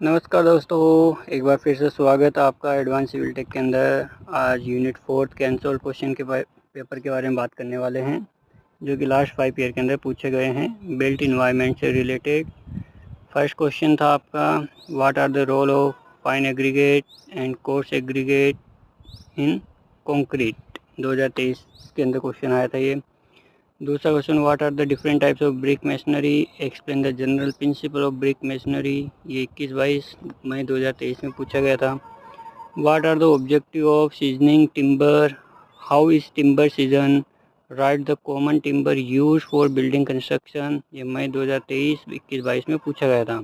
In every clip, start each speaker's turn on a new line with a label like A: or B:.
A: नमस्कार दोस्तों, एक बार फिर से स्वागत है आपका एडवांस सिविल टेक के अंदर। आज यूनिट 4 के अनसॉल्व क्वेश्चन के पेपर के बारे में बात करने वाले हैं, जो कि लास्ट 5 ईयर के अंदर पूछे गए हैं बिल्ट इन्वायरमेंट से रिलेटेड। फर्स्ट क्वेश्चन था आपका, what are the role of fine aggregate and coarse aggregate in concrete. 2023 के अंदर क्वेश्चन आया था ये। दूसरा question, what are the different types of brick masonry, explain the general principle of brick masonry. ये 21-22 मई 2023 में पूछा गया था। What are the objective of seasoning timber, how is timber season, write the common timber use for building construction. ये मई 2023 21-22 में पूछा गया था।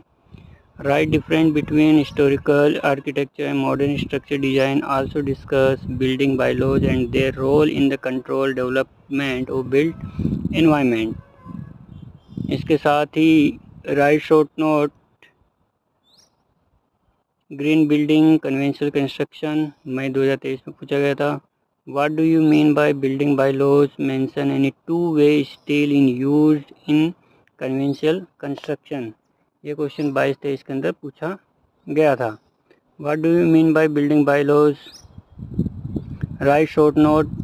A: Write difference between historical architecture and modern structure design. Also discuss building bylaws and their role in the control development of built environment. इसके साथ ही write short note green building conventional construction मई 2023 में पूछा गया था। What do you mean by building bylaws? Mention any two-way steel in used in conventional construction. ये question 22-23 के अंदर पूछा गया था। What do you mean by building bylaws? Write short note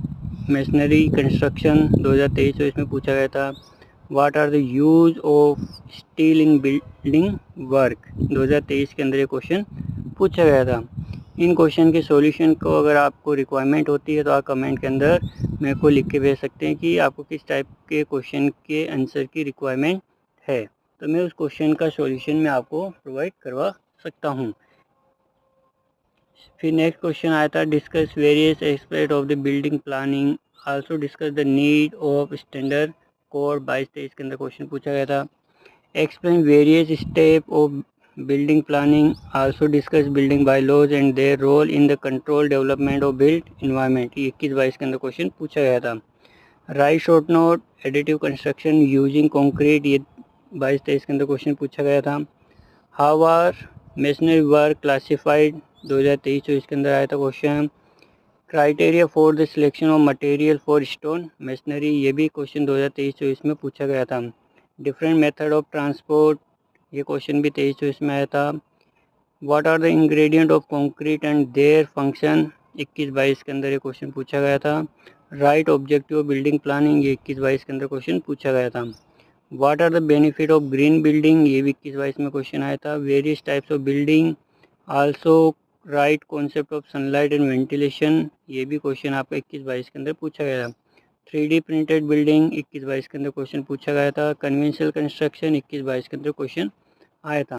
A: machinery construction 2023 इसमें पूछा गया था। What are the use of steel in building work 2023 के अंदर ये क्वेश्चन पूछा गया था। इन क्वेश्चन के सॉल्यूशन को अगर आपको रिक्वायरमेंट होती है तो आप कमेंट के अंदर मेरे को लिख के भेज सकते हैं कि आपको किस टाइप के क्वेश्चन के आंसर की रिक्वायरमेंट है, तो मैं उस क्वेश्चन का सॉल्यूशन मैं आपको प्रोवाइड करवा सकता हूँ। फिर नेक्स्ट क्वेश्चन आया था, discuss various aspect of the building planning, also discuss the need of standard code 22-23 के अंदर क्वेश्चन पूछा गया था। Explain various step of building planning, also discuss building bylaws and their role in the control development of built environment. 21-22 के अंदर question पूछा गया था। Write short note additive construction using concrete, ये 22-23 के अंदर क्वेश्चन पूछा गया था। How are masonry work classified 2023-24 के अंदर आया था question. Criteria for the selection of material for stone masonry, ये भी क्वेश्चन 2023-24 में पूछा गया था। डिफरेंट मेथड ऑफ ट्रांसपोर्ट, ये क्वेश्चन भी 23-24 में आया था। What are the ingredient of concrete and their function, 21-22 के अंदर ये क्वेश्चन पूछा गया था। Write objective of building planning, ये 21-22 के अंदर क्वेश्चन पूछा गया था। What are the benefit of green building, ये भी 21-22 में क्वेश्चन आया था। Various types of building, also right concept of sunlight and ventilation, ये भी क्वेश्चन आपका 21-22 के अंदर पूछा गया था। 3D प्रिंटेड बिल्डिंग 21-22 के अंदर क्वेश्चन पूछा गया था। कन्वेंशनल कंस्ट्रक्शन 21-22 के अंदर क्वेश्चन आया था।